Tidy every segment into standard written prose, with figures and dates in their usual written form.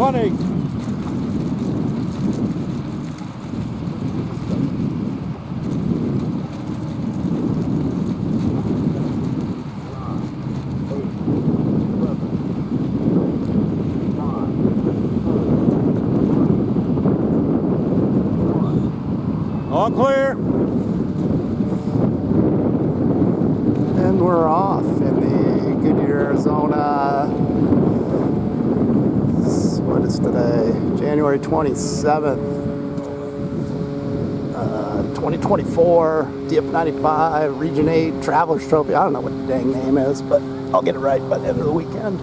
20. All clear. And we're off in the Goodyear, Arizona. What is today? January 27th, 2024. DF95 Region 8 Traveler's Trophy. I don't know what the dang name is, but I'll get it right by the end of the weekend.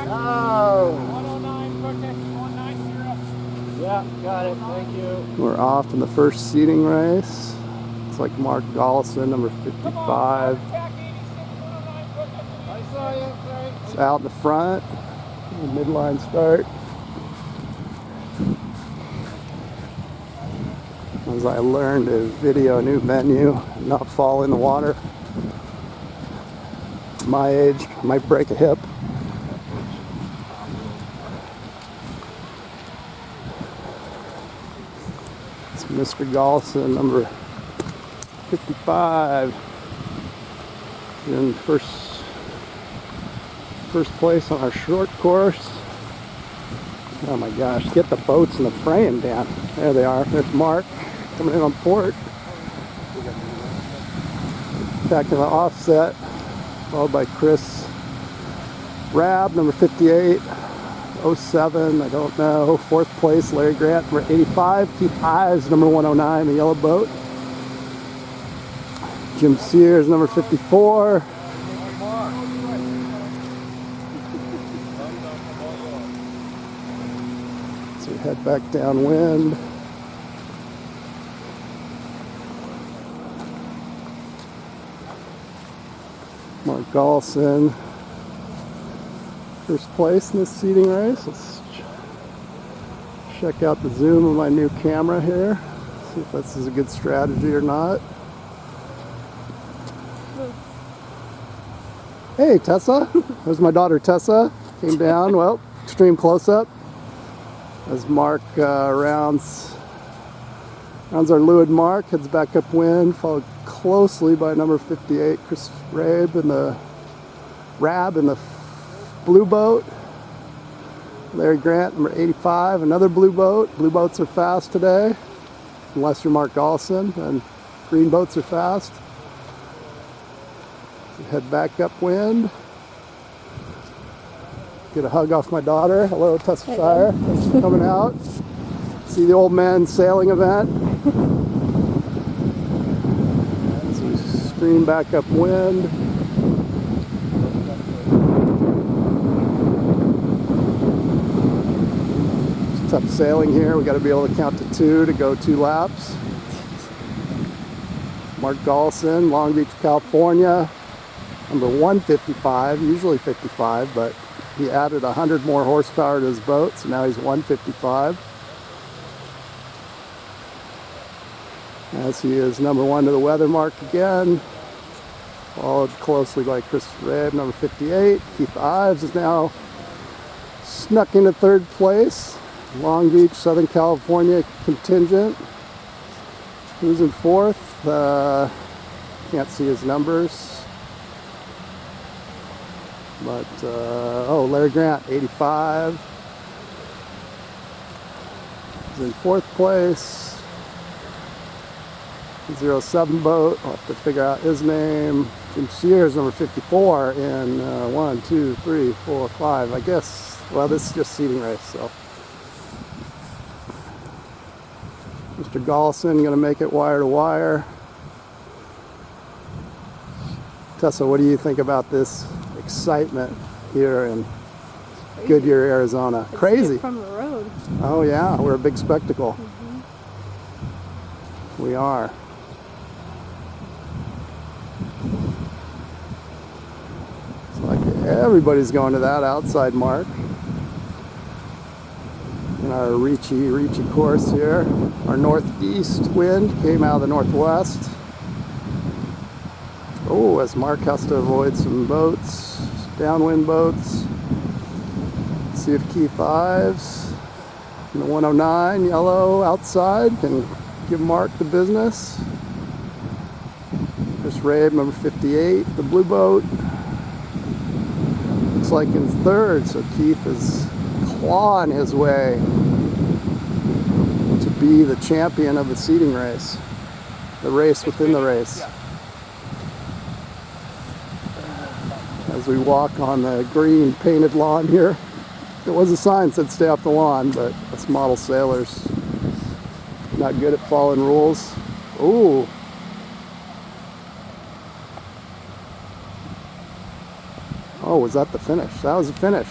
Oh. 109 protest 190. Yeah, got it. Thank you. We're off in the first seating race. It's like Mark Gollison, number 55. It's out in the front. Midline start. As I learned to video a new venue, not fall in the water. My age, might break a hip. It's Mr. Gollison, number 55. In first place on our short course. Oh my gosh, get the boats in the frame down. There they are. There's Mark coming in on port. Back to the offset, followed by Chris Rabb, number 58. 07, I don't know. Fourth place, Larry Grant, number 85. Keith Ives, number 109, the yellow boat. Jim Sears, number 54. So we head back downwind. Mark Gollison, first place in this seating race. Let's check out the zoom of my new camera here. See if this is a good strategy or not. Hey Tessa, there's my daughter Tessa. Came down, well, extreme close-up. As Mark rounds our leeward mark, heads back upwind, followed closely by number 58, Chris Rabb in the blue boat. Larry Grant, number 85, another blue boat. Blue boats are fast today, unless you're Mark Gollison, and green boats are fast. So head back upwind. Get a hug off my daughter. Hello, Tessa Shire. Thanks for coming out. See the old man sailing event. So we stream back upwind. It's tough sailing here. We got to be able to count to 2 to go 2 laps. Mark Gollison, Long Beach, California, number 155, usually 55, but he added 100 more horsepower to his boat, so now he's 155. As he is number 1 to the weather mark again, followed closely by Chris Rabb, number 58. Keith Ives is now snuck into 3rd place. Long Beach, Southern California contingent. Who's in 4th? Can't see his numbers. But, oh, Larry Grant, 85. He's in 4th place. 07 boat, I'll have to figure out his name. Jim Sears, number 54, in 1, 2, 3, 4, 5. I guess, well, this is just seating race, so. Mr. Gollison going to make it wire to wire. Tessa, what do you think about this excitement here in Goodyear, Arizona? It's crazy. From the road. Oh yeah, we're a big spectacle. Mm-hmm. We are. It's like everybody's going to that outside mark. In our reachy course here. Our northeast wind came out of the northwest. Oh, as Mark has to avoid some boats, downwind boats. See if Keith Ives in the 109 yellow outside can give Mark the business. Chris Rabe, number 58, the blue boat. Looks like in third, so Keith is clawing his way to be the champion of the seeding race. The race within the race. As we walk on the green painted lawn here. There was a sign that said stay off the lawn, but us model sailors not good at following rules. Ooh. Oh, was that the finish? That was the finish.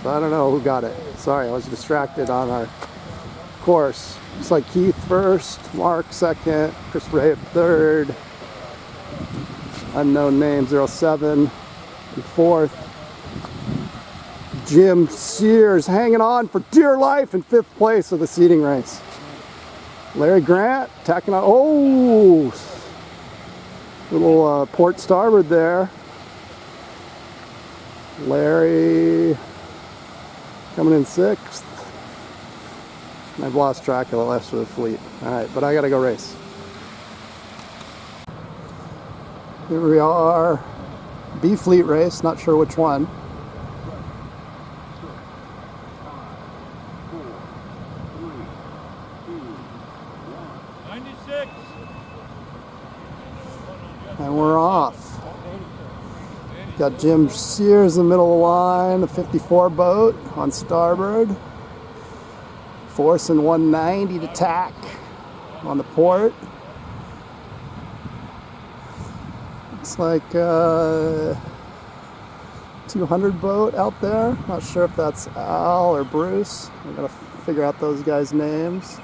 So I don't know who got it. Sorry, I was distracted on our course. Looks like Keith first, Mark second, Chris Ray third, unknown name 07 in fourth. Jim Sears hanging on for dear life in fifth place of the seeding race. Larry Grant tacking on. Oh, little port starboard there. Larry coming in sixth. I've lost track of the rest of the fleet. All right, but I gotta go race. Here we are, B fleet race, not sure which one. And we're off. Got Jim Sears in the middle of the line, the 54 boat on starboard. Forcing 190 to tack on the port. Looks like a 200 boat out there. Not sure if that's Al or Bruce. I gotta figure out those guys' names.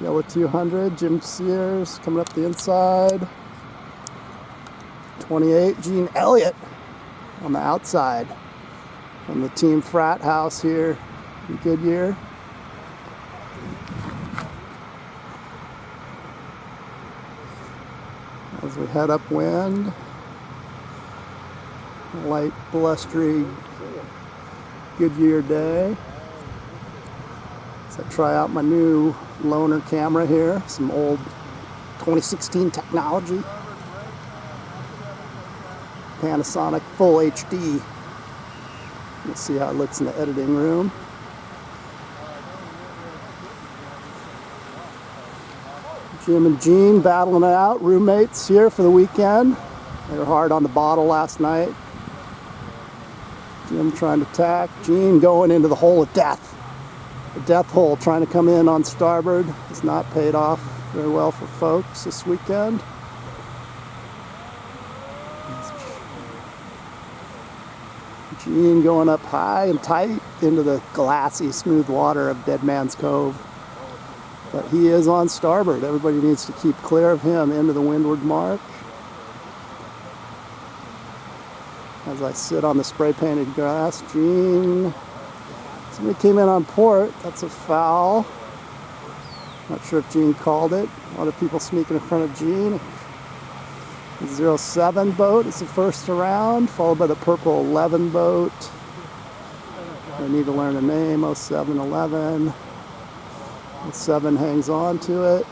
Yellow 200, Jim Sears coming up the inside. 28, Gene Elliott on the outside from the team frat house here in Goodyear. As we head upwind, light blustery Goodyear day. As I try out my new loaner camera here, some old 2016 technology. Panasonic Full HD. Let's see how it looks in the editing room. Jim and Gene battling it out, roommates here for the weekend. They were hard on the bottle last night. Jim trying to tack, Gene going into the hole of death. The death hole trying to come in on starboard has not paid off very well for folks this weekend. Gene going up high and tight into the glassy, smooth water of Dead Man's Cove. But he is on starboard. Everybody needs to keep clear of him into the windward mark. As I sit on the spray-painted grass, Gene. Somebody came in on port. That's a foul. Not sure if Gene called it. A lot of people sneaking in front of Gene. The 07 boat is the first around, followed by the purple 11 boat. I need to learn a name, 0711. 07 hangs on to it.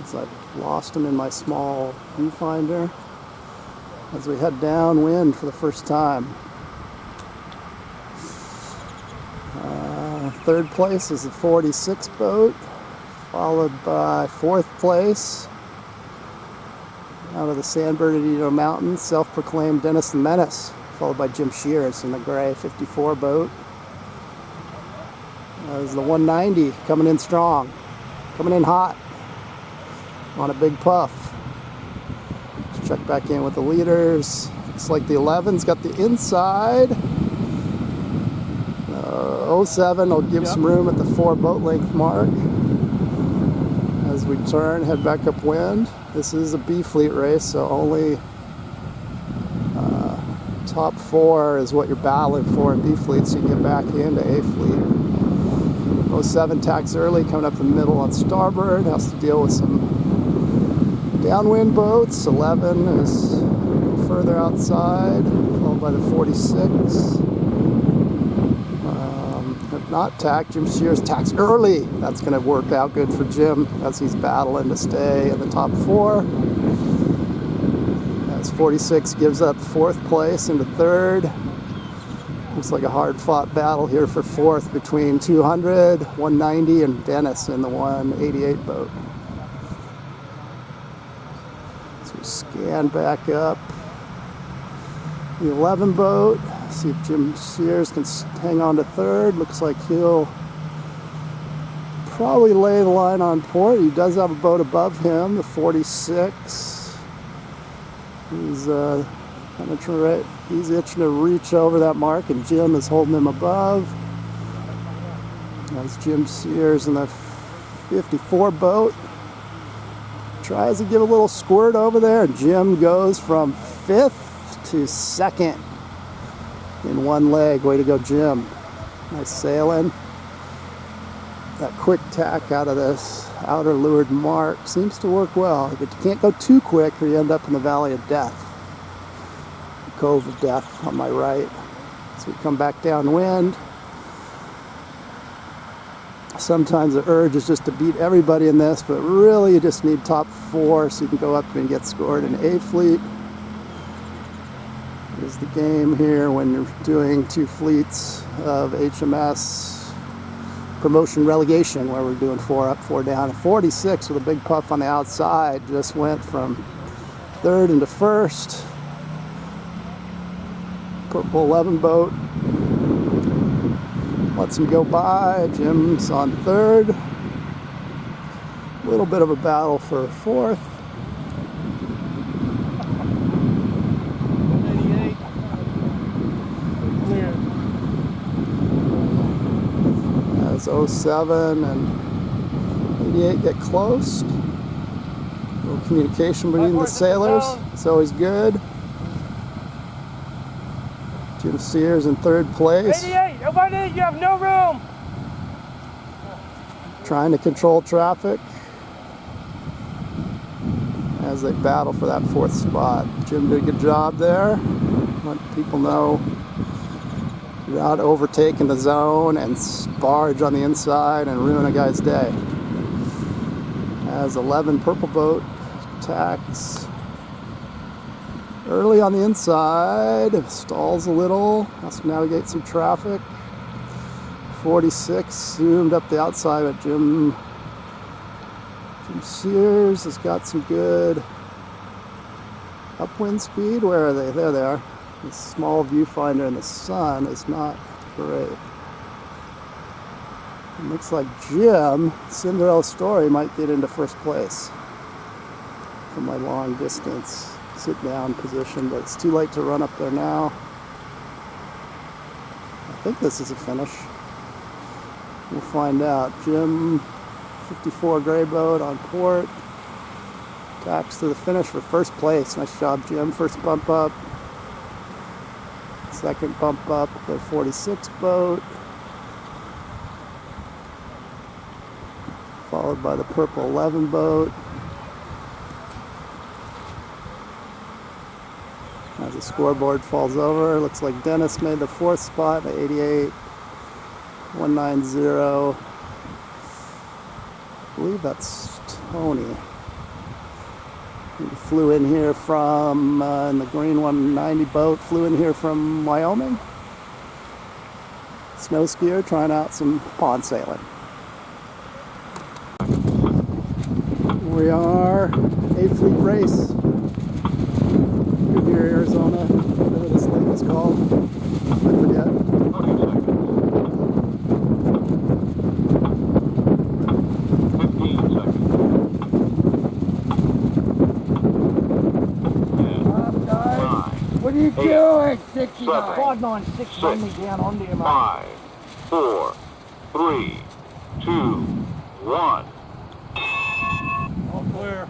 As I've lost him in my small viewfinder. As we head downwind for the first time. Third place is the 46 boat, followed by fourth place. Out of the San Bernardino Mountains, self-proclaimed Dennis the Menace, followed by Jim Shears in the gray 54 boat. There's the 190 coming in strong, coming in hot on a big puff. Let's check back in with the leaders. Looks like the 11's got the inside. 07 will give some room at the 4 boat length mark. As we turn, head back upwind. This is a B fleet race, so only top 4 is what you're battling for in B fleet, so you get back into A fleet. 07 tacks early, coming up the middle on starboard, has to deal with some downwind boats. 11 is further outside, followed by the 46. not tack. Jim Sears tacks early. That's going to work out good for Jim as he's battling to stay in the top 4. As 46 gives up 4th place into 3rd. Looks like a hard-fought battle here for 4th between 200, 190, and Dennis in the 188 boat. So we scan back up the 11 boat. See if Jim Sears can hang on to 3rd. Looks like he'll probably lay the line on port. He does have a boat above him, the 46. He's itching to reach over that mark, and Jim is holding him above. That's Jim Sears in the 54 boat. Tries to give a little squirt over there, and Jim goes from 5th to 2nd in one leg. Way to go, Jim. Nice sailing. That quick tack out of this outer leeward mark seems to work well. But you can't go too quick or you end up in the Valley of Death. The Cove of Death on my right. So we come back downwind. Sometimes the urge is just to beat everybody in this, but really you just need top 4 so you can go up and get scored in A fleet. Is the game here when you're doing 2 fleets of HMS promotion relegation, where we're doing 4 up, 4 down. And 46 with a big puff on the outside just went from 3rd into 1st. Purple 11 boat lets him go by. Jim's on 3rd. A little bit of a battle for 4th. As 07 and 88 get close. A little communication between the sailors. It's always good. Jim Sears in 3rd place. 88, nobody, you have no room. Trying to control traffic as they battle for that 4th spot. Jim did a good job there. Let people know without overtaking the zone and barge on the inside and ruin a guy's day. As 11 purple boat tacks early on the inside, stalls a little, has to navigate some traffic. 46 zoomed up the outside, but Jim Sears has got some good upwind speed. Where are they? There they are. The small viewfinder in the sun is not great. It looks like Jim, Cinderella Story, might get into 1st place from my long distance sit down position, but it's too late to run up there now. I think this is a finish. We'll find out. Jim, 54 gray boat on port, tacks to the finish for 1st place. Nice job, Jim. 1st bump up. 2nd bump up, the 46 boat. Followed by the purple 11 boat. As the scoreboard falls over, looks like Dennis made the 4th spot, the 88, 190. I believe that's Tony. He flew in here from, in the green 190 boat, flew in here from Wyoming. Snow skier, trying out some pond sailing. We are A Fleet Race. Goodyear, Arizona, whatever this lake is called. I forget. 15 seconds. What are you doing? 69. Quad 9, 6 on me down onto your mark. 5, 4, 3, 2, 1. All clear.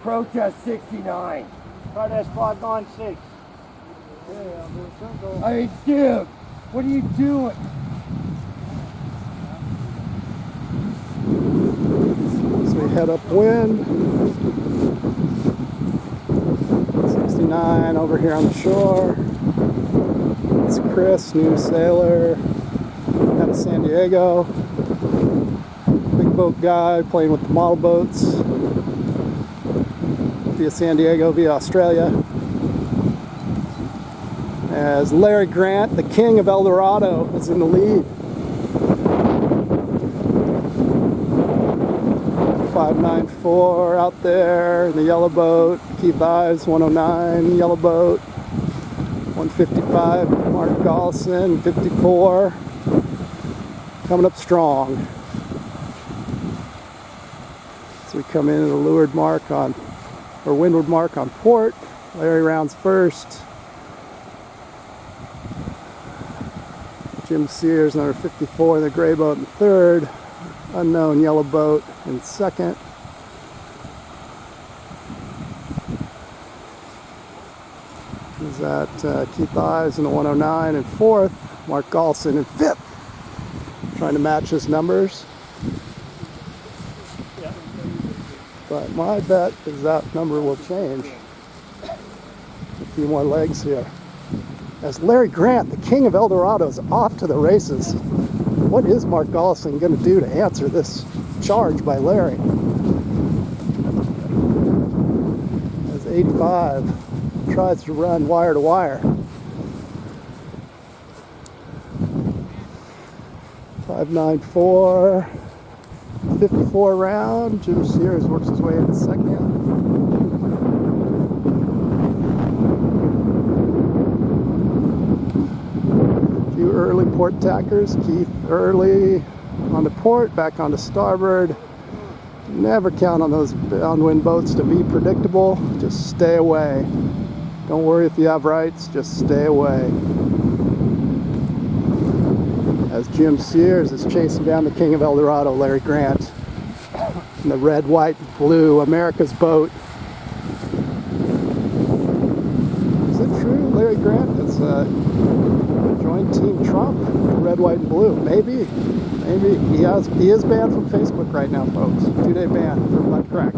Protest 69. Protest quad 9, 6. Hey, dude, what are you doing? So we head upwind. 69 over here on the shore. It's Chris, new sailor. out of San Diego. Big boat guy playing with the model boats via San Diego, via Australia. As Larry Grant, the king of El Dorado, is in the lead. 594 out there in the yellow boat. Keith Ives, 109, yellow boat. 155, Mark Gollison, 54. Coming up strong. So we come in at a leeward mark on, or windward mark on port. Larry rounds first. Jim Sears, number 54, in the gray boat in third. Unknown yellow boat in second. Is that Keith Ives in the 109 in fourth. Mark Gollison in fifth. Trying to match his numbers. But my bet is that number will change. A few more legs here. As Larry Grant, the king of El Dorado, is off to the races. What is Mark Gollison going to do to answer this charge by Larry? As 85 tries to run wire to wire. 594, 54 round. Jim Sears works his way into second. Few early port tackers. Keith early on the port, back onto starboard. Never count on those downwind boats to be predictable. Just stay away. Don't worry if you have rights, just stay away. As Jim Sears is chasing down the king of El Dorado, Larry Grant, in the red, white, blue, America's boat. Is it true, Larry Grant? It's joined Team Trump, red, white, and blue. Maybe he is banned from Facebook right now, folks. 2-day ban for butt crack.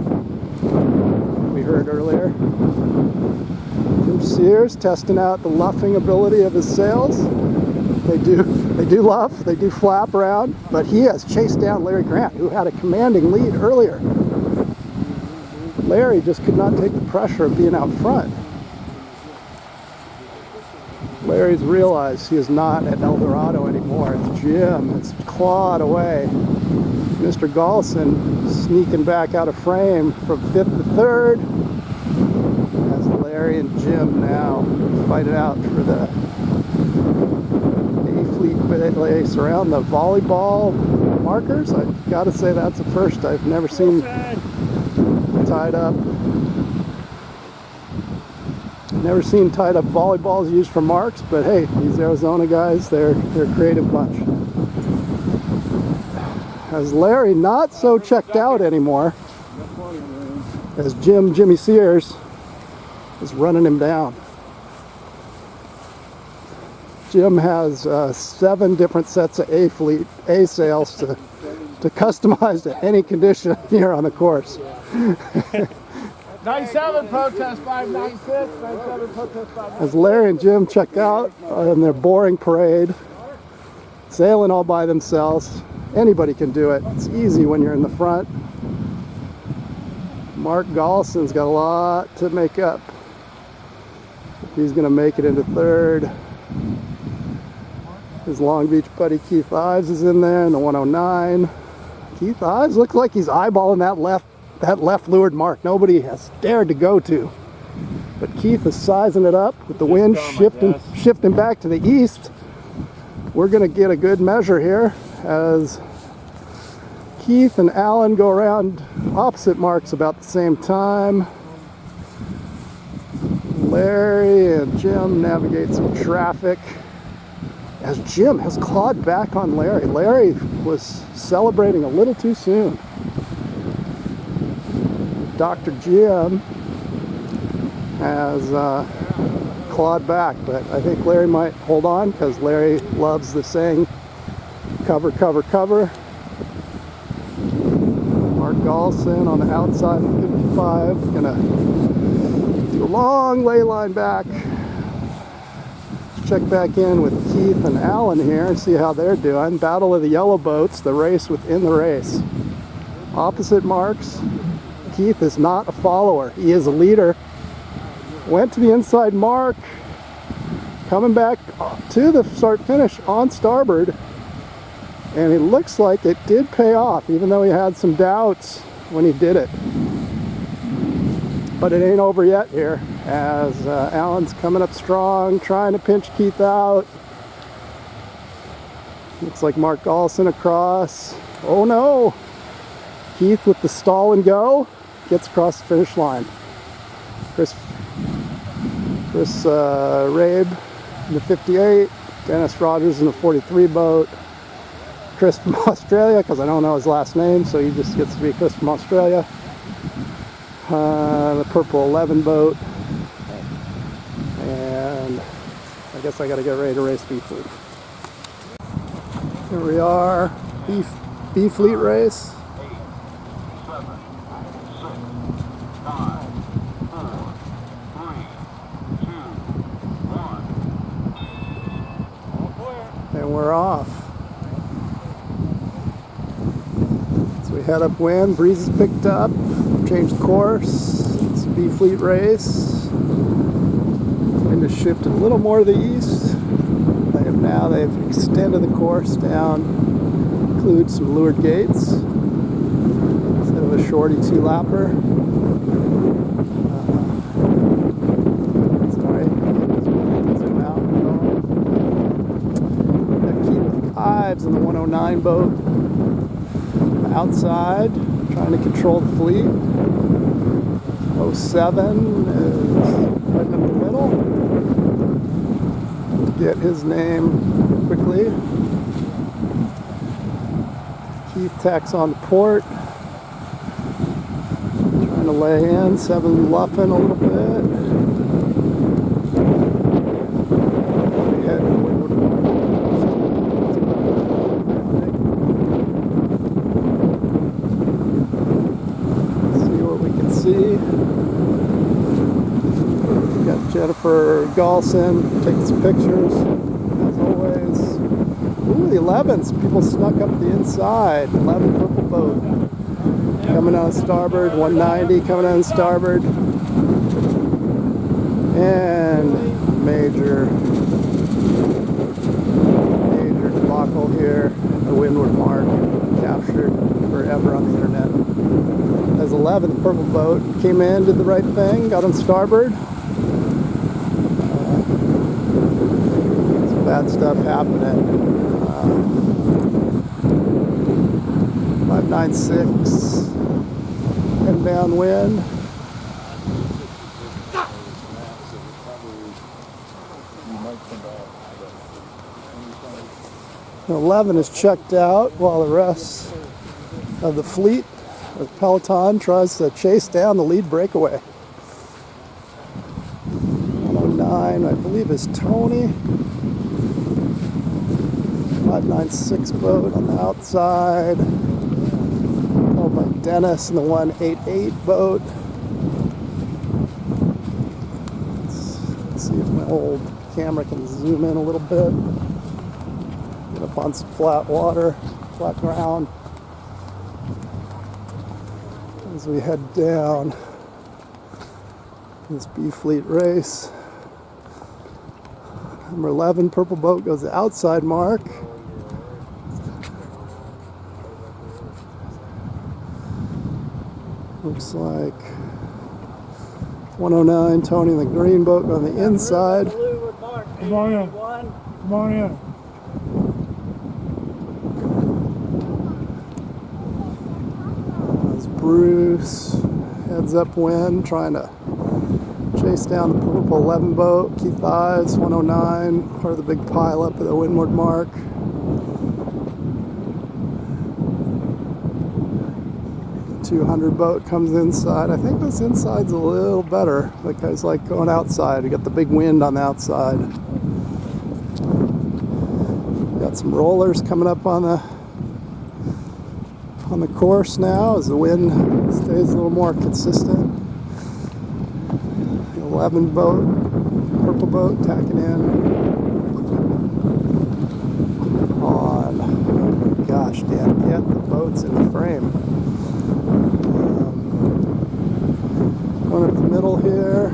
We heard earlier. Jim Sears testing out the luffing ability of his sails. They do luff, they do flap around, but he has chased down Larry Grant, who had a commanding lead earlier. Larry just could not take the pressure of being out front. Larry's realized he is not at El Dorado anymore. It's Jim. It's clawed away. Mr. Gollison sneaking back out of frame from fifth to third. As Larry and Jim now fight it out for the A-Fleet race around the volleyball markers. I've got to say that's the first I've never seen tied up. Never seen tied up volleyballs used for marks, but hey, these Arizona guys, they're a creative bunch. As Larry not so checked out anymore, as Jimmy Sears is running him down. Jim has 7 different sets of A-Fleet A sails to customize to any condition here on the course. 97 protest 596, 97 protest 596. As Larry and Jim check out in their boring parade, sailing all by themselves. Anybody can do it. It's easy when you're in the front. Mark Gollison's got a lot to make up if he's going to make it into third. His Long Beach buddy Keith Ives is in there in the 109. Keith Ives looks like he's eyeballing that left leeward mark nobody has dared to go to. But Keith is sizing it up with the wind shifting back to the east. We're going to get a good measure here as Keith and Alan go around opposite marks about the same time. Larry and Jim navigate some traffic as Jim has clawed back on Larry. Larry was celebrating a little too soon. Dr. Jim has clawed back, but I think Larry might hold on because Larry loves the saying, cover, cover, cover. Mark Gollison on the outside of 55, gonna do a long ley line back. check back in with Keith and Alan here and see how they're doing. Battle of the yellow boats, the race within the race. Opposite marks. Keith is not a follower. He is a leader. Went to the inside mark. Coming back to the start finish on starboard. And it looks like it did pay off, even though he had some doubts when he did it. But it ain't over yet here, as Alan's coming up strong, trying to pinch Keith out. Looks like Mark Gallson across. Oh no! Keith with the stall and go gets across the finish line. Chris Rabe in the 58, Dennis Rogers in the 43 boat. Chris from Australia, because I don't know his last name, so he just gets to be Chris from Australia. The purple 11 boat. And I guess I got to get ready to race B Fleet. Here we are, B Fleet race. 8, 7, 6, 5, 4, 3, 2, 1. And we're off. So we head upwind, breeze is picked up, changed course. It's a B Fleet race. Wind has shifted a little more to the east. They've extended the course down, include some leeward gates instead of a shorty 2-lapper. Sorry, zoom out. Got Keith Ives in the 109 boat. Outside, trying to control the fleet. 07 is right in the middle. Get his name quickly. Keith tacks on the port. Trying to lay in. 7 luffing a little bit. See what we can see. Got Jennifer Gallson taking some pictures, as always. Ooh, the 11s. People snuck up the inside. 11 purple boat. Coming on starboard. 190 coming on starboard. And major debacle here. The windward mark captured forever on the internet. As 11, the purple boat came in, did the right thing, got on starboard. Some bad stuff happening. 596, inbound wind. The 11 is checked out while the rest of the fleet, or peloton, tries to chase down the lead breakaway. 109, I believe, is Tony. 596 boat on the outside. Followed by Dennis in the 188 boat. Let's see if my old camera can zoom in a little bit. Get up on some flat water, flat ground. As we head down this B Fleet race. Number 11, purple boat, goes the outside mark. Looks like 109, Tony in the green boat on the inside. Come on in. Come on in. As Bruce heads upwind, trying to chase down the purple 11 boat. Keith Ives, 109, part of the big pile up at the windward mark. The 200 boat comes inside. I think this inside's a little better because, like, going outside, you got the big wind on the outside. Got some rollers coming up on the course now as the wind stays a little more consistent. 11 boat, purple boat tacking in. gosh, damn, get the boats in the frame. One at the middle here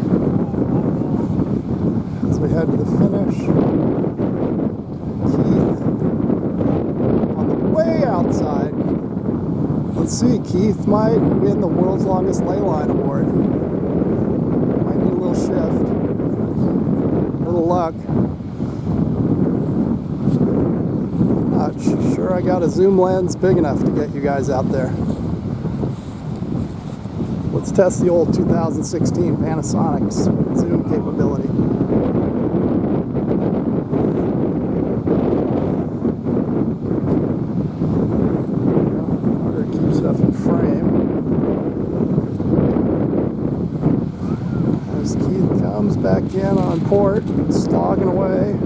as we head to the finish. Keith on the way outside. Let's see, Keith might win the world's longest ley line award. Might need a little shift. A little luck. Not sure I got a zoom lens big enough to get you guys out there. Let's test the old 2016 Panasonic's zoom capability. Better keep stuff in frame. As Keith comes back in on port, slogging away.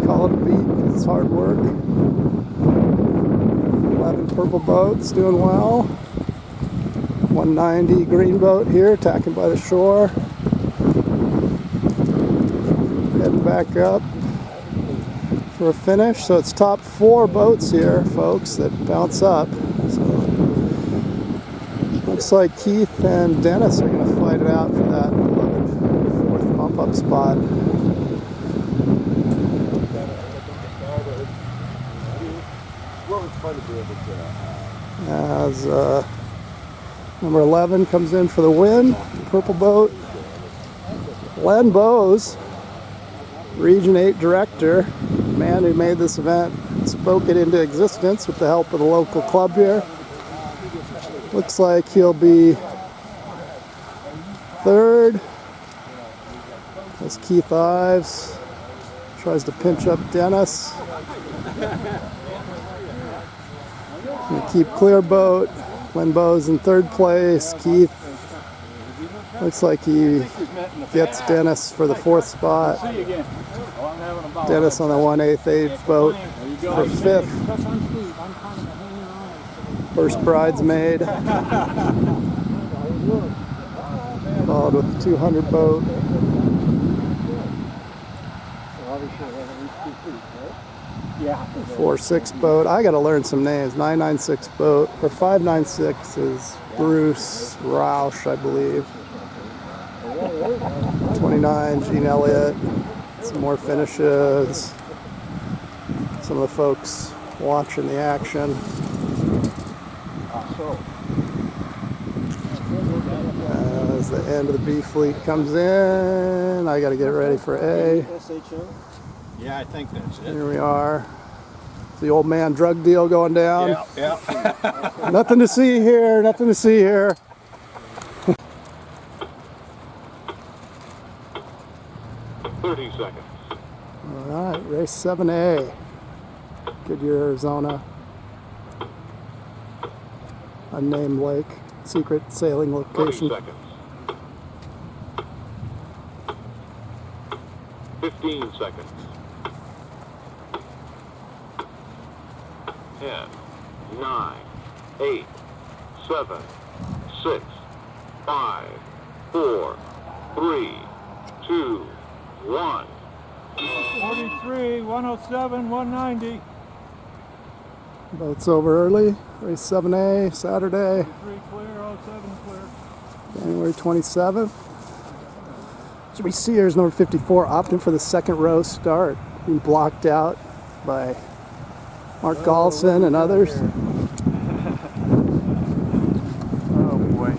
Call it a beat because it's hard work. 11 purple boats doing well. 190 green boat here, tacking by the shore. Heading back up for a finish. So it's top 4 boats here, folks, that bounce up. So looks like Keith and Dennis are going to fight it out for that 4th bump up spot. As number 11 comes in for the win, purple boat. Len Bowes, Region 8 director, the man who made this event, spoke it into existence with the help of the local club here. Looks like he'll be 3rd as Keith Ives tries to pinch up Dennis. Keep clear boat. Len Bowes in 3rd place. Keith looks like he gets Dennis for the 4th spot. Dennis on the 1/8 boat for 5th. First bridesmaid. Followed with the 200 boat. 4-6 boat. I got to learn some names. 996 boat, or 596 is Bruce Roush, I believe. 29 Gene Elliott. Some more finishes. Some of the folks watching the action. As the end of the B fleet comes in, I got to get ready for A. Yeah, I think that's it. Here we are. The old man drug deal going down. Yeah. Nothing to see here, nothing to see here. 30 seconds. All right, race 7A. Goodyear, Arizona. Unnamed lake. Secret sailing 30 location. seconds. 15 seconds. 10, 9, 8, 7, 6, 5, 4, 3, 2, 1. 43, 107, 190. Boats over early. Race 7A, Saturday, 3 clear, 07 clear. January 27th. So we see here's number 54 opting for the 2nd row start. Being blocked out by Mark Galson and others. Oh boy.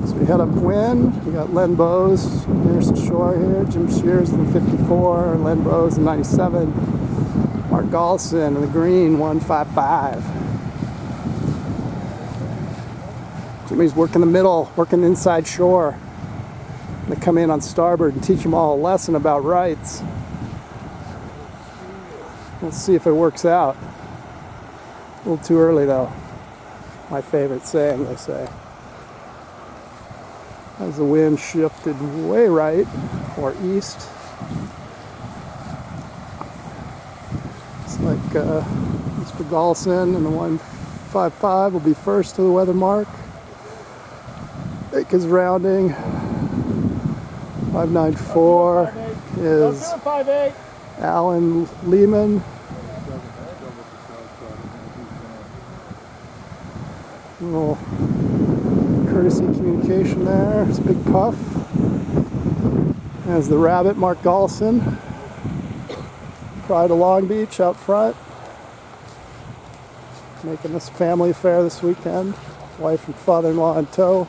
So we head upwind. We got Len Bowes nearest the shore here. Jim Shears in 54. Len Bowes in 97. Mark Galson in the green 155. Jimmy's working the middle, working inside shore. They come in on starboard and teach them all a lesson about rights. We'll see if it works out. A little too early though. My favorite saying, they say. As the wind shifted way right or east. It's like Mr. Galson and the 155 will be first to the weather mark. Bake is rounding. 594. is 258. Alan Lehman. Little courtesy communication there. It's Big Puff. There's the Rabbit, Mark Gollison. Pride of Long Beach out front. Making this family affair this weekend. Wife and father-in-law in tow.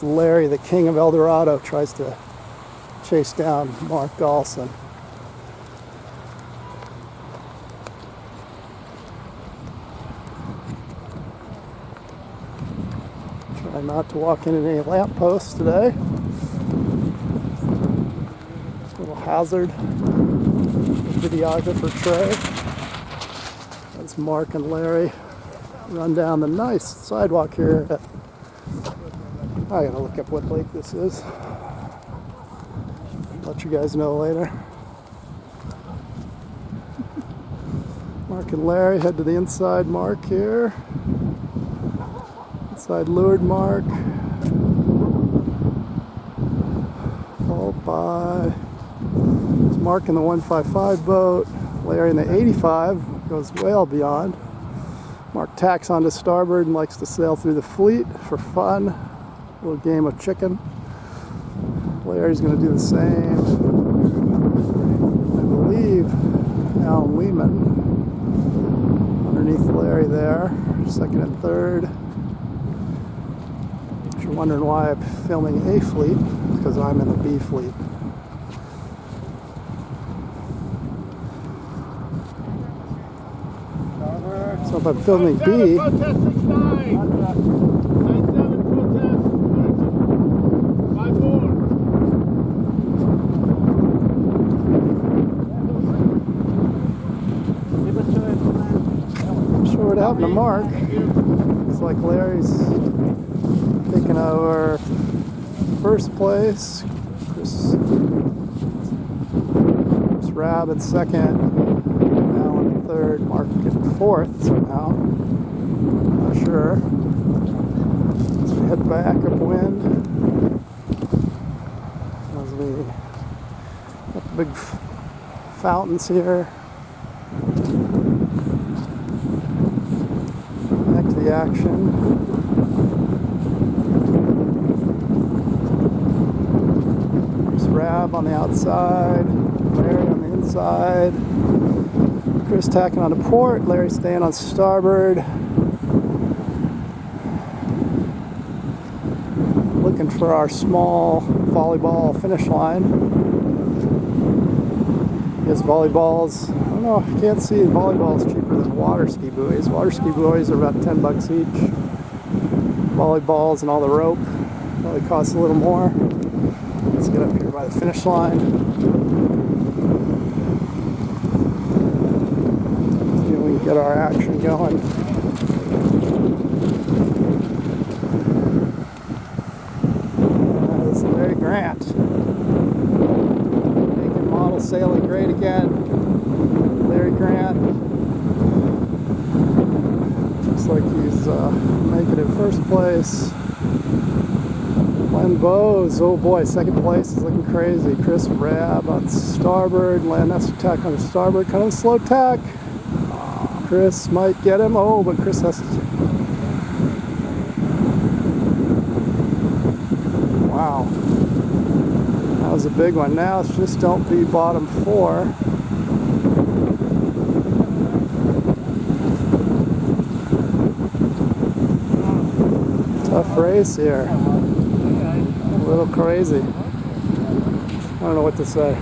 Larry, the king of El Dorado, tries to chase down Mark Gollison. Try not to walk into any lampposts today. Little hazard. Videographer Trey. That's Mark and Larry run down the nice sidewalk here. I gotta look up what lake this is. Let you guys know later. Mark and Larry head to the inside mark here. Inside leeward mark. Followed by Mark in the 155 boat. Larry in the 85 goes well beyond. Mark tacks onto starboard and likes to sail through the fleet for fun. A little game of chicken. Larry's going to do the same. I believe Alan Lehman underneath Larry there, second and third. If you're wondering why I'm filming A fleet, it's because I'm in the B fleet. So if I'm filming B, Protest 69. 97 protest. 54. I'm sure what happened to Mark. Looks like Larry's taking over first place. Chris Rabb at second. Alan in third. Mark getting fourth somehow. Not sure. As we head back upwind. As we got the big fountains here. Back to the action. There's Rabb on the outside, Larry on the inside. Chris tacking on to port, Larry staying on starboard. Looking for our small volleyball finish line. His volleyballs, I don't know, you can't see volleyballs cheaper than water ski buoys. Water ski buoys are about $10 each. Volleyballs and all the rope probably costs a little more. Let's get up here by the finish line. See if we can get our action going. That's Larry Grant. Making model sailing great again. Larry Grant. Looks like he's making it first place. Len Bowes, oh boy, second place is looking crazy. Chris Rabb on starboard. Len has to tack on the starboard. Kind of a slow tack. Chris might get him. Oh, but Chris has to. Wow. That was a big one. Now it's just don't be bottom four. Tough race here. A little crazy. I don't know what to say.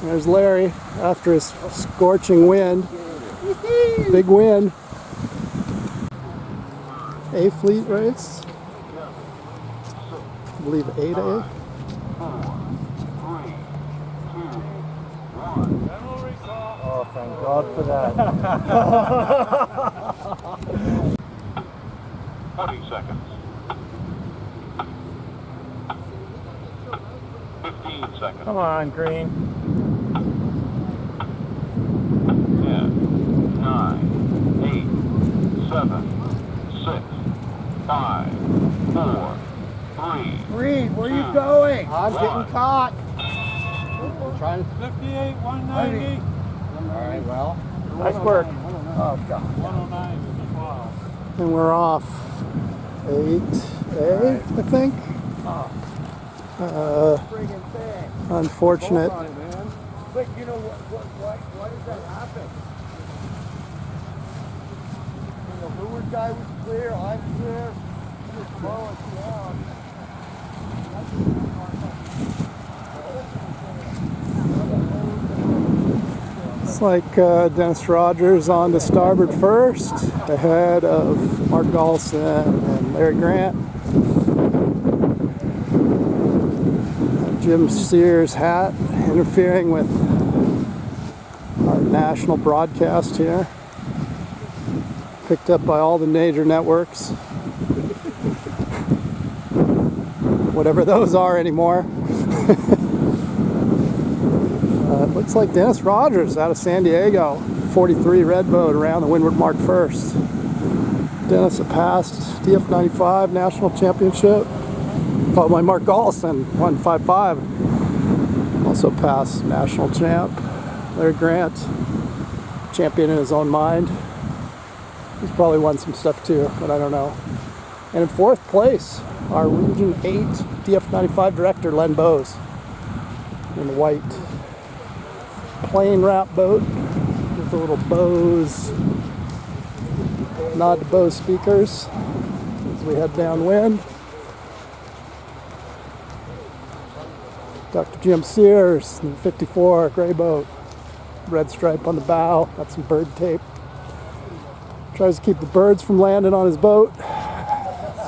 There's Larry after his scorching wind. Big win. A fleet race. I believe 8A. Oh, thank God for that. 20 seconds. 15 seconds. Come on, Green. 10, 9, 8, 7, 6, 5, 4, 3. Reed, where you going? I'm getting caught. Trying. 58, 190. All right, well. Nice work. Oh, God. 109 is the file. And we're off 8A, I think. Friggin' thing. Unfortunate. But you know why does that happen? The Lewis guy was clear, I'm clear. He was slowing down. It's like Dennis Rogers on to starboard first, ahead of Mark Gallson and Larry Grant. Jim Sears' hat interfering with our national broadcast here. Picked up by all the major networks. Whatever those are anymore. Looks like Dennis Rogers out of San Diego. 43 red boat around the Windward Mark first. Dennis passed DF95 national championship. Followed by Mark Gallson, 155. Also passed national champ. Larry Grant, champion in his own mind. He's probably won some stuff too, but I don't know. And in fourth place, our Region 8 DF95 director, Len Bowes, in the white plain wrap boat with the little Bowes, nod to Bowes speakers as we head downwind. Dr. Jim Sears, in the 54 gray boat, red stripe on the bow, got some bird tape. Tries to keep the birds from landing on his boat,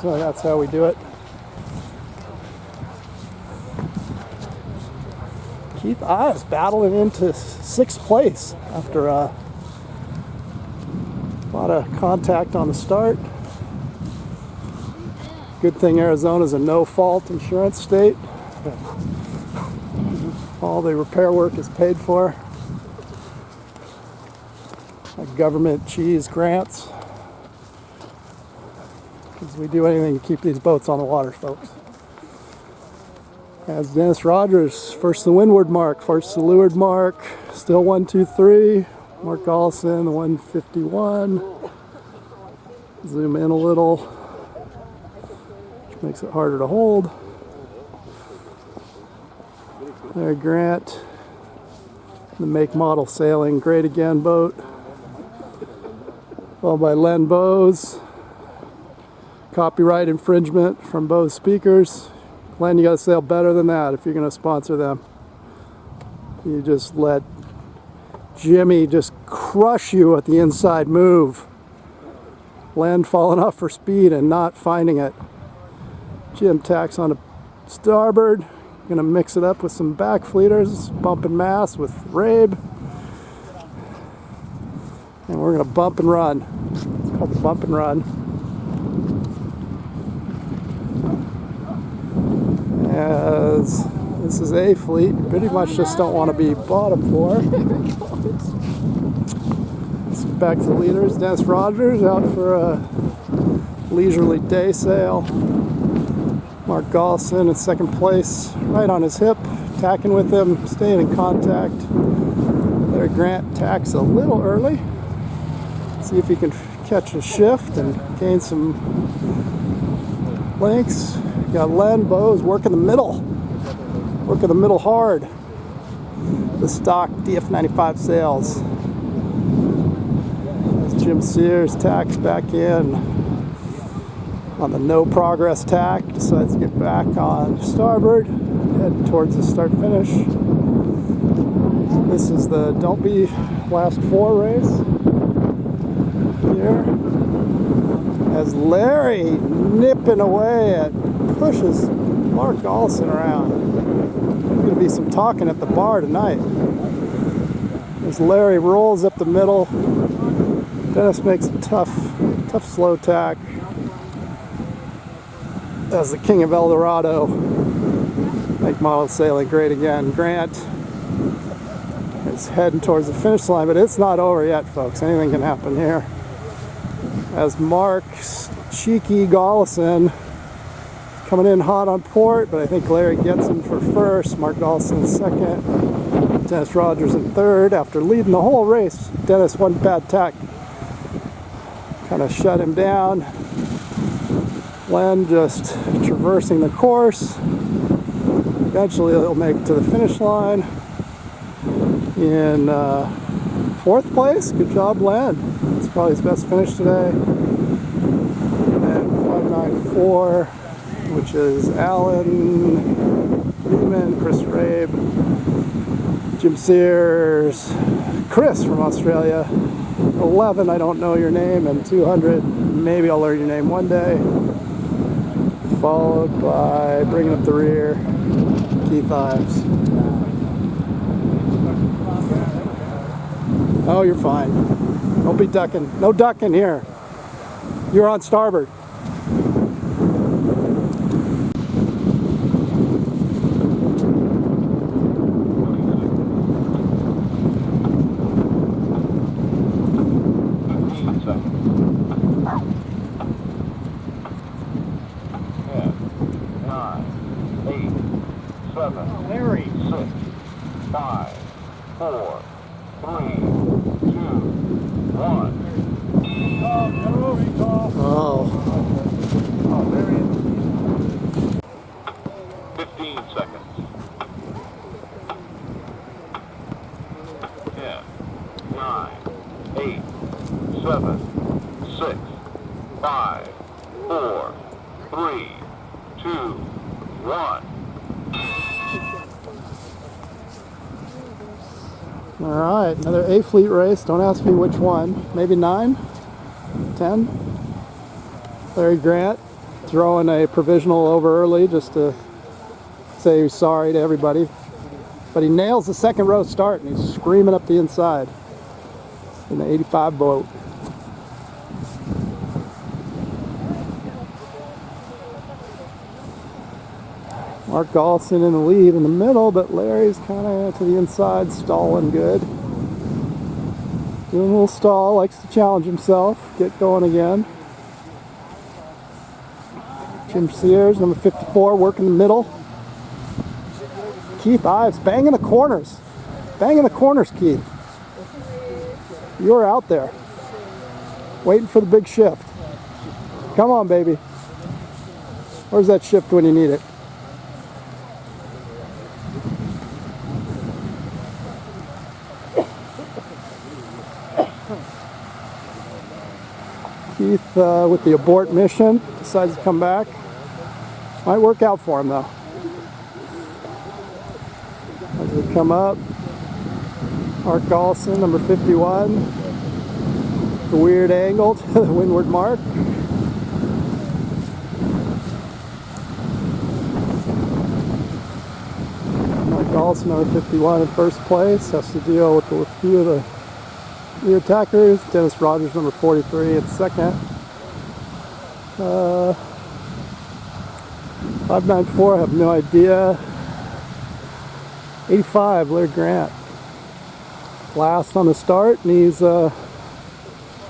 so that's how we do it. Keith Ives battling into sixth place after a lot of contact on the start. Good thing Arizona's a no-fault insurance state. All the repair work is paid for. Like government cheese grants. Because we do anything to keep these boats on the water, folks. As Dennis Rogers, first the Windward Mark, first the Leeward Mark, still 1, 2, 3. Mark Gallson, the 151. Zoom in a little, which makes it harder to hold. There, Grant, the make, model, sailing, great again boat. Followed by Len Bowes. Copyright infringement from Bowes speakers. Len, you gotta sail better than that if you're gonna sponsor them. You just let Jimmy just crush you at the inside move. Len falling off for speed and not finding it. Jim tacks on to starboard. Gonna mix it up with some back fleeters, bumping mass with Rabe. And we're gonna bump and run. It's called the bump and run. As this is A fleet, pretty much just don't want to be bottom floor. Back to the leaders. Dennis Rogers out for a leisurely day sail. Mark Gallson in second place, right on his hip, tacking with him, staying in contact. Larry Grant tacks a little early. See if he can catch a shift and gain some lengths. Got Len Bowes working the middle hard. The stock DF95 sails. As Jim Sears tacks back in on the no progress tack, decides to get back on starboard, head towards the start finish. This is the Don't Be Last Four race here. As Larry nipping away at pushes Mark Gallson around. There's going to be some talking at the bar tonight. As Larry rolls up the middle, Dennis makes a tough slow tack. As the King of El Dorado, make, model, sailing, great again. Grant is heading towards the finish line, but it's not over yet, folks. Anything can happen here. as Mark Cheeky Gollison coming in hot on port, but I think Larry gets him for first. Mark Gollison in second. Dennis Rogers in third. After leading the whole race, Dennis one bad tack kind of shut him down. Len just traversing the course. Eventually he'll make it to the finish line in fourth place. Good job, Len. It's probably his best finish today. And 594, which is Alan Lehman, Chris Rabe, Jim Sears, Chris from Australia. 11, I don't know your name, and 200, maybe I'll learn your name one day. Followed by bringing up the rear, Keith Ives. Oh, you're fine. Don't be ducking. No ducking here. You're on starboard. Larry. 6, 5, 4, 3, 2, 1. Oh. 15 seconds. 10, 9, 8, 7, 6, 5, 4, 3, 2, 1. All right, another A Fleet race. Don't ask me which one. Maybe 9, 10. Larry Grant throwing a provisional over early just to say he's sorry to everybody. But he nails the second row start and he's screaming up the inside in the 85 boat. Mark Gollison in the lead in the middle, but Larry's kind of to the inside, stalling good. Doing a little stall, likes to challenge himself, get going again. Jim Sears, number 54, working the middle. Keith Ives, banging the corners. Banging the corners, Keith. You're out there, waiting for the big shift. Come on, baby. Where's that shift when you need it? Keith with the abort mission decides to come back. Might work out for him though. As we come up, Mark Gollison, number 51. The weird angle to the windward mark. Mark Gollison, number 51 in first place. Has to deal with a few of the rear attackers. Dennis Rogers, number 43, in second. 594, I have no idea. 85, Larry Grant. Last on the start, and he's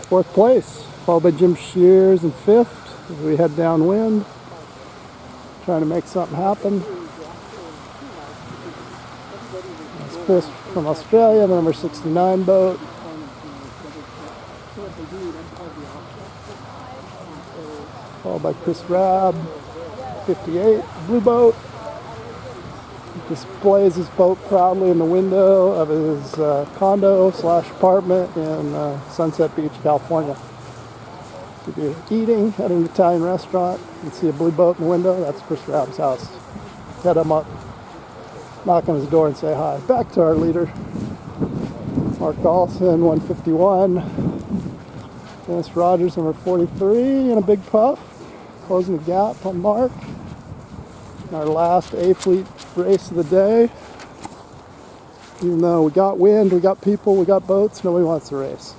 fourth place. Followed by Jim Shears in fifth as we head downwind. Trying to make something happen. That's Chris from Australia, the number 69 boat. Followed by Chris Rabb, 58, blue boat. He displays his boat proudly in the window of his condo/apartment in Sunset Beach, California. If you're eating at an Italian restaurant and see a blue boat in the window, that's Chris Rabb's house. Head him up, knock on his door and say hi. Back to our leader, Mark Gollison, 151. Dennis Rogers, number 43, in a big puff. Closing the gap on Mark. Our last A Fleet race of the day. Even though we got wind, we got people, we got boats, nobody wants to race.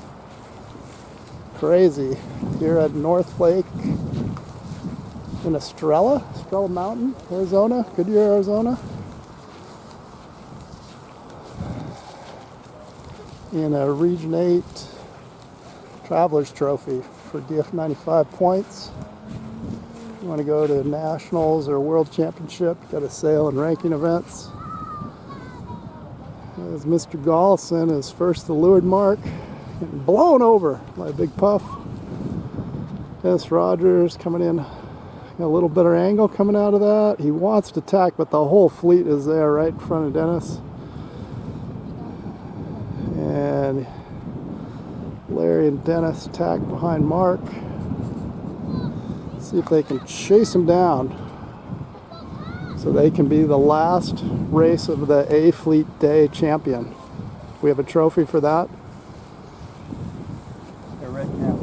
Crazy. Here at North Lake in Estrella Mountain, Arizona, Goodyear, Arizona. In a Region 8 Traveler's Trophy for DF95 points. If you want to go to nationals or world championship, you got a sale and ranking events. As Mr. Gollison is first the leeward mark, getting blown over by a big puff. Dennis Rogers coming in, got a little better angle coming out of that. He wants to tack, but the whole fleet is there right in front of Dennis. And Larry and Dennis tack behind Mark. See if they can chase him down so they can be the last race of the A Fleet Day champion. We have a trophy for that. They're right now.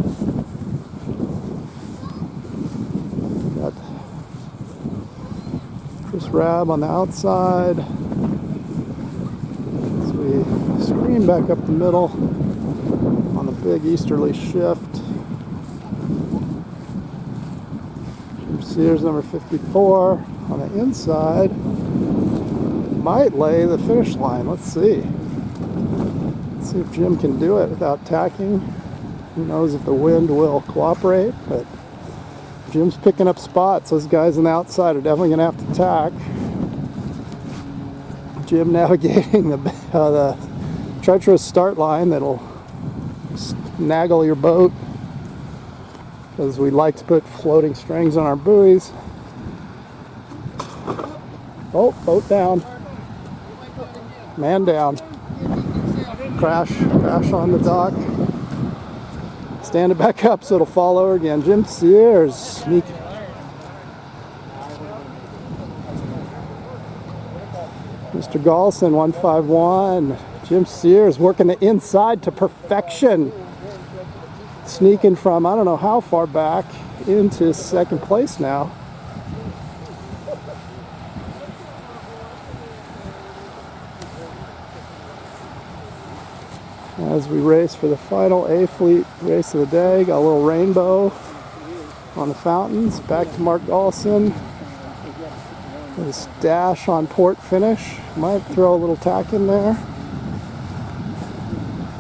Got Chris Rabb on the outside. So we screen back up the middle on the big easterly shift. Jim Sears, number 54, on the inside. Might lay the finish line. Let's see. Let's see if Jim can do it without tacking. Who knows if the wind will cooperate, but Jim's picking up spots. Those guys on the outside are definitely going to have to tack. Jim navigating the treacherous start line that'll snaggle your boat, because we like to put floating strings on our buoys. Oh, boat down. Man down. Crash on the dock. Stand it back up so it'll fall over again. Jim Sears, sneak. Mr. Gollison, 151. Jim Sears working the inside to perfection. Sneaking from I don't know how far back into second place now. As we race for the final A Fleet race of the day, got a little rainbow on the fountains. Back to Mark Gollison. His dash on port finish. Might throw a little tack in there.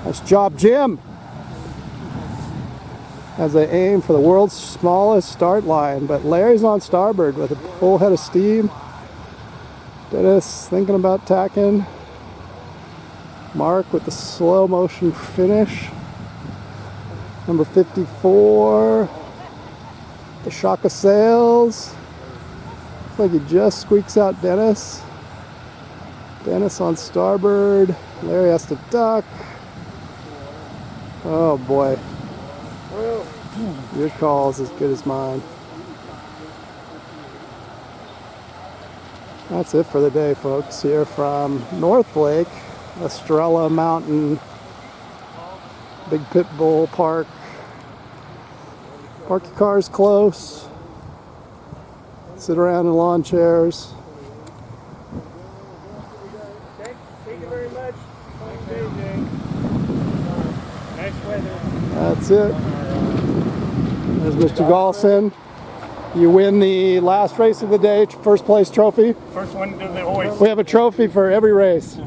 Nice job, Jim. As they aim for the world's smallest start line, but Larry's on starboard with a full head of steam. Dennis thinking about tacking. Mark with the slow motion finish. Number 54, the shock of sails. Looks like he just squeaks out Dennis. Dennis on starboard. Larry has to duck. Oh boy. Your call's as good as mine. That's it for the day, folks. Here from North Lake, Estrella Mountain, Big Pit Bull Park. Park your cars close. Sit around in lawn chairs. Thank you very much. Nice weather. That's it. There's Mr. Gollison. You win the last race of the day, first place trophy. First one to the hoist. We have a trophy for every race.